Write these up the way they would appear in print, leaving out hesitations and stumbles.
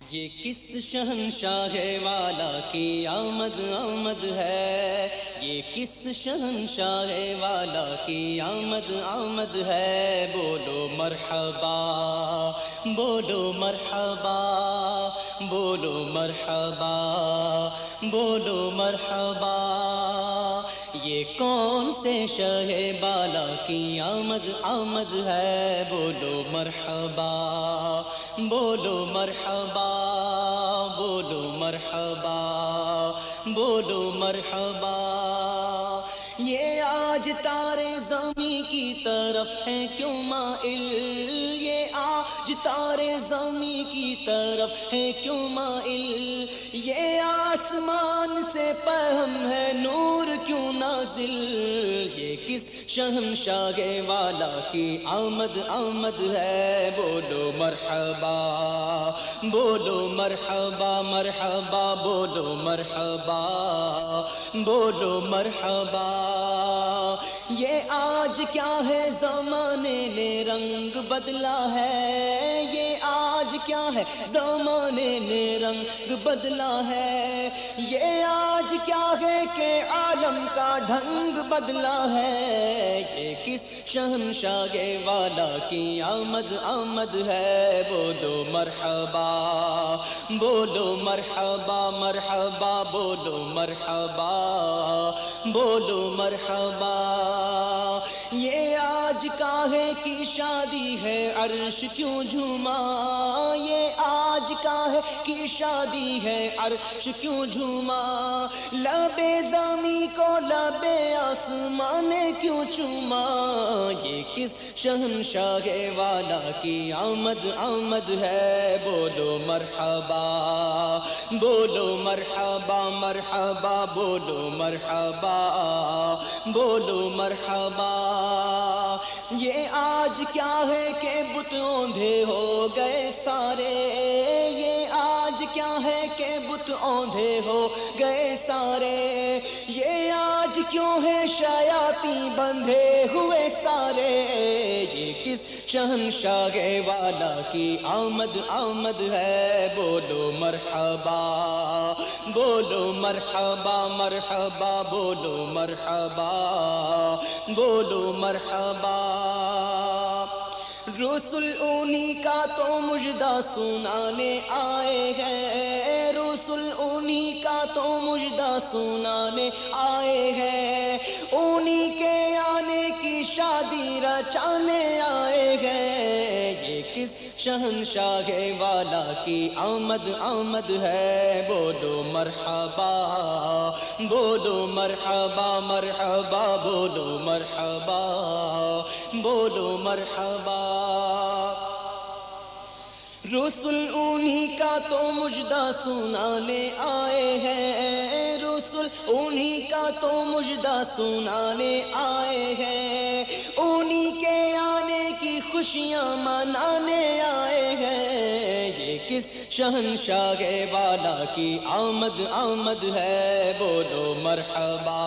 یہ کس شہنشاہ والا کی آمد آمد ہے، یہ کس شہنشاہ والا کی آمد آمد ہے، بولو مرحبا بولو مرحبا بولو مرحبا بولو مرحبا، یہ کون سے شہ بالا کی آمد آمد ہے، بولو مرحبا بولو مرحبا بولو مرحبا بولو مرحبا، یہ آج تارے زمیں کی طرف ہے کیوں مائل، یہ آج تارے زمیں کی طرف ہے کیوں مائل، یہ آسمان سے پہم ہے نور کیوں نازل، یہ کس شہنشاہ والا کی آمد آمد ہے، بولو مرحبا بولو مرحبا مرحبا بولو مرحبا بولو مرحبا، یہ آج کیا ہے زمانے نے رنگ بدلا ہے، یہ آج کیا ہے زمانے نے رنگ بدلا ہے، یہ آج کیا ہے کہ عالم کا ڈھنگ بدلا ہے، یہ کس شہنشاہ والا کی آمد آمد ہے، بولو مرحبا بولو مرحبا مرحبا بولو مرحبا بولو مرحبا، یہ آج کاہے کی شادی ہے عرش کیوں جھوما، یہ آج کاہے کی شادی ہے عرش کیوں جھوما، لبے زمیں کو لبے آسمان نے کیوں چوما، یہ کس شہنشاہ والا کی آمد آمد ہے، بولو مرحبا بولو مرحبا مرحبا بولو مرحبا بولو مرحبا، یہ آج کیا ہے کہ بت اوندھے ہو گئے سارے، یہ آج کیا ہے کہ بت اوندھے ہو گئے سارے، یہ آج کیوں ہے شیاطیں بندھے ہوئے سارے، یہ کس شہنشاہ والا کی آمد آمد ہے، بولو مرحبا بولو مرحبا مرحبا بولو مرحبا بولو مرحبا، رسول انہی کا تو مجدہ سنانے آئے ہیں، رسول انہی کا تو مجدہ سنانے آئے ہیں، انہی کے آنے کی شادی رچانے آئے ہیں، یہ کس شہنشاہ والا کی آمد آمد ہے، بولو مرحبا بولو مرحبا مرحبا بولو مرحبا بولو مرحبا، رسول انہی کا تو مجدہ سنانے آئے ہیں، رسول انہی کا تو مجدہ سنانے آئے ہیں، انہی کے آنے کی خوشیاں منانے آئے ہیں، یہ کس شہنشاہ والا کی آمد آمد ہے، بولو مرحبا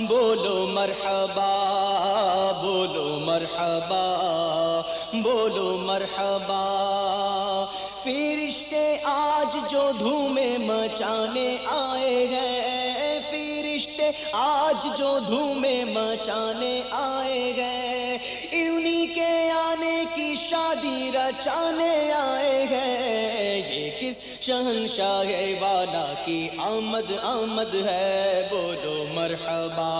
بولو مرحبا بولو مرحبا بولو مرحبا، فرشتے آج جو دھومیں مچانے آئے ہیں، فرشتے آج جو دھومیں مچانے آئے ہیں، انہی کے آنے کی شادی رچانے آئے ہیں، یہ کس شہنشاہ والا کی آمد آمد ہے، بولو مرحبا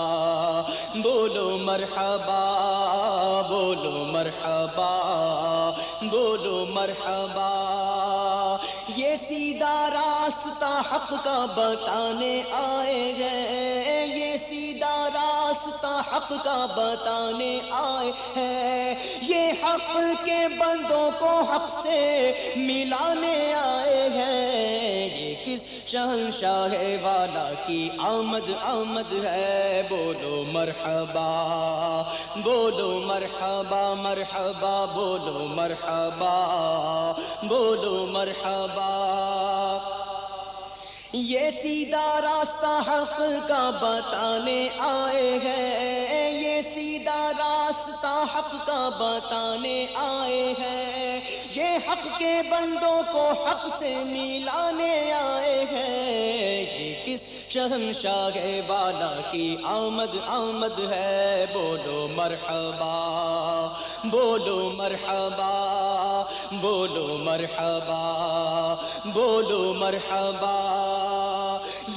بولو مرحبا بولو مرحبا بولو مرحبا، یہ سیدھا راستہ حق کا بتانے آئے ہیں، یہ سیدھا راستہ حق کا بتانے آئے ہیں، یہ حق کے بندوں کو حق سے ملانے آئے ہیں، یہ کس شہنشاہ والا کی آمد آمد ہے، بولو مرحبا بولو مرحبا مرحبا بولو مرحبا بولو مرحبا، یہ سیدھا راستہ حق کا بتانے آئے ہیں، یہ سیدھا راستہ راستہ حق کا بتانے آئے ہیں، یہ حق کے بندوں کو حق سے ملانے آئے ہیں۔ یہ کس شہنشاہ والا کی آمد آمد ہے، بولو مرحبا بولو مرحبا بولو مرحبا بولو مرحبا۔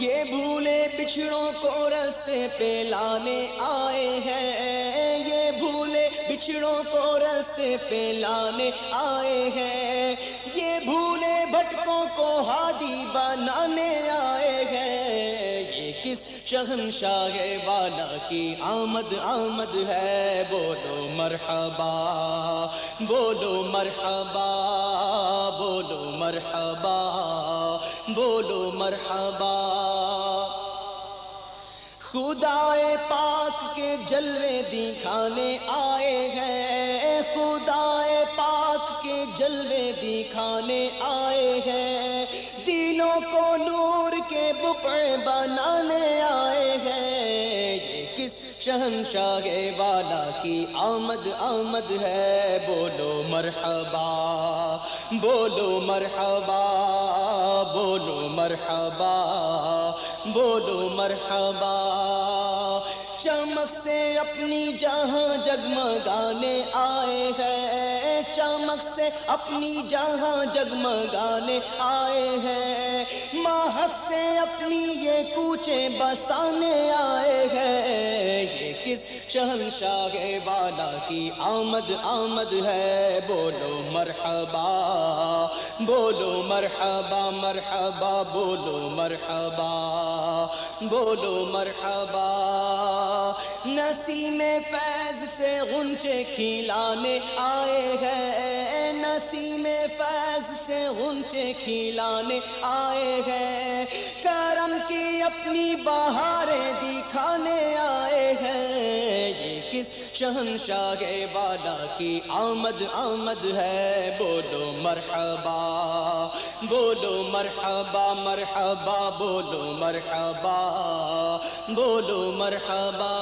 یہ بھولے بچھڑوں کو رستے پہ لانے آئے ہیں، یہ بھولے بچھڑوں کو رستے پہ لانے آئے ہیں، یہ بھولے بھٹکوں کو ہادی بنانے آئے ہیں۔ یہ کس شہنشاہ والا کی آمد آمد ہے، بولو مرحبا بولو مرحبا بولو مرحبا بولو مرحبا۔ خدائے پاک کے جلوے دکھانے آئے ہیں، خدائے پاک کے جلوے دکھانے آئے ہیں، دلوں کو نور کے بقعے بنانے آئے ہیں۔ یہ کس شہنشاہ والا کی آمد آمد ہے، بولو مرحبا بولو مرحبا بولو مرحبا بولو مرحبا۔ چمک سے اپنی جہاں جگمگانے آئے ہیں، چمک سے اپنی جہاں جگمگانے آئے ہیں، ماہک سے اپنی یہ کوچے بسانے آئے ہیں۔ یہ کس شہنشاہ والا کی آمد آمد ہے، بولو مرحبا بولو مرحبا مرحبا بولو مرحبا بولو مرحبا۔ نسیم فیض سے غنچے کھلانے آئے ہیں، نسیم فیض سے غنچے کھلانے آئے ہیں، کرم کی اپنی بہاریں دکھانے آئے ہیں۔ یہ کس شہنشاہ والا کی آمد آمد ہے، بولو مرحبا بولو مرحبا مرحبا بولو مرحبا بولو مرحبا۔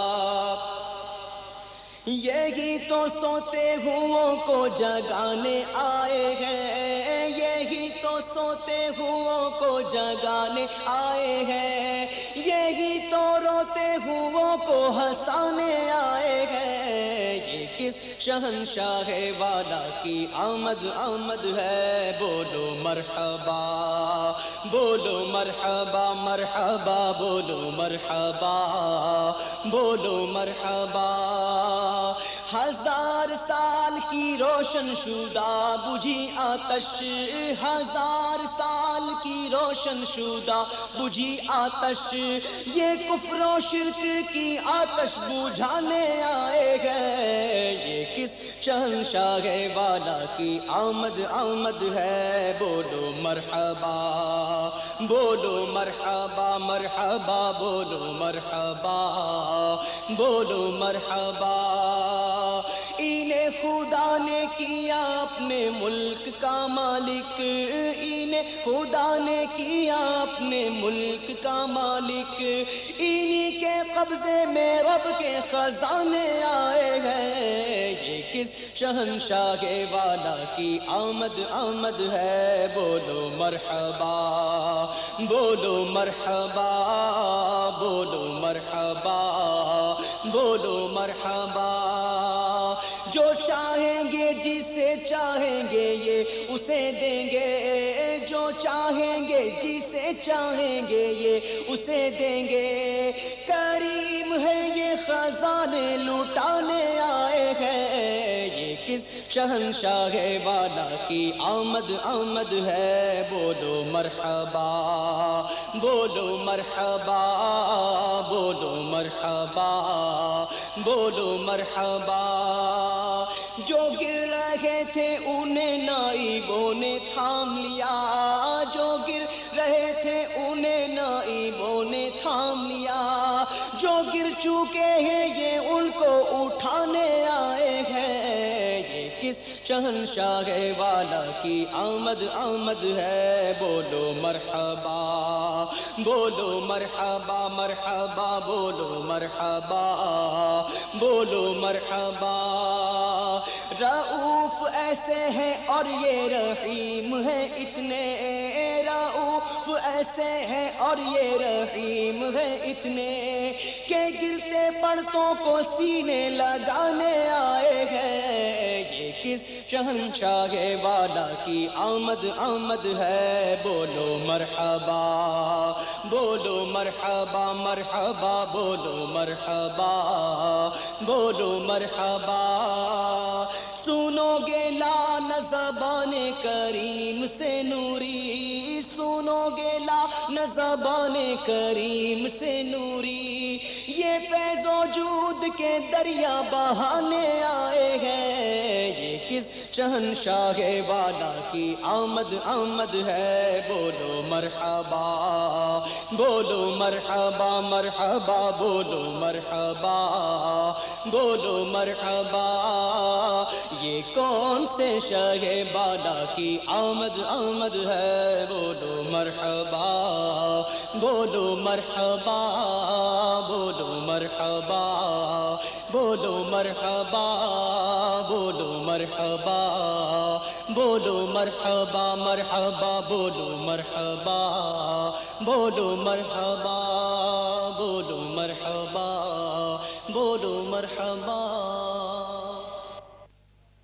یہی تو سوتے ہوں کو جگانے آئے ہیں، یہی تو سوتے ہوں کو جگانے آئے ہیں، یہی تو روتے ہوں کو ہنسانے آئے ہیں۔ یہ کس شہنشاہ والا کی آمد آمد ہے، بولو مرحبا بولو مرحبا مرحبا بولو مرحبا بولو مرحبا۔ ہزار سال کی روشن شدہ بجھی آتش، ہزار سال کی روشن شدہ بجھی آتش، یہ کفر و شرک کی آتش بجھانے آئے ہیں۔ یہ کس شہنشاہ والا کی آمد آمد ہے، بولو مرحبا بولو مرحبا مرحبا بولو مرحبا بولو مرحبا۔ انہیں خدا نے کیا اپنے ملک کا مالک، انہیں خدا نے کیا اپنے ملک کا مالک، انہی کے قبضے میں رب کے خزانے آئے ہیں۔ یہ کس شہنشاہ والا کی آمد آمد ہے، بولو مرحبا بولو مرحبا بولو مرحبا بولو مرحبا۔ جو چاہیں گے جسے چاہیں گے یہ اسے دیں گے، جو چاہیں گے جسے چاہیں گے یہ اسے دیں گے، کریم ہے یہ خزانے لٹانے آئے ہیں۔ یہ کس شہنشاہ والا کی آمد آمد ہے، بولو مرحبا بولو مرحبا بولو مرحبا بولو مرحبا۔ جو گر رہے تھے انہیں نائبوں نے تھام لیا، جو گر رہے تھے انہیں نائبوں نے تھام لیا، جو گر چکے ہیں یہ ان کو اٹھانے آئے ہیں۔ یہ کس شہنشاہ والا کی آمد آمد ہے، بولو مرحبا بولو مرحبا مرحبا بولو مرحبا بولو مرحبا۔ رؤوف ایسے ہیں اور یہ رحیم ہے اتنے، رؤوف ایسے ہیں اور یہ رحیم ہے اتنے کہ گرتے پڑتوں کو سینے لگانے آئے ہیں۔ یہ کس شہنشاہ والا کی آمد آمد ہے، بولو مرحبا بولو مرحبا مرحبا بولو مرحبا بولو مرحبا۔ سنو گے لان زبان کریم سے نوری، سنو گے لان زبان کریم سے نوری، یہ فیض و جود کے دریا بہانے آئے ہیں۔ یہ کس شہنشاہ والا کی آمد آمد ہے، بولو مرحبا بولو مرحبا مرحبا بولو مرحبا بولو مرحبا۔ یہ کون سے شاہ بالا کی آمد آمد ہے، بولو مرحبا بولو مرحبا بولو مرحبا بولو مرحبا بولو مرحبا بولو مرحبا مرحبا بولو مرحبا بولو مرحبا بولو مرحبا بولو مرحبا۔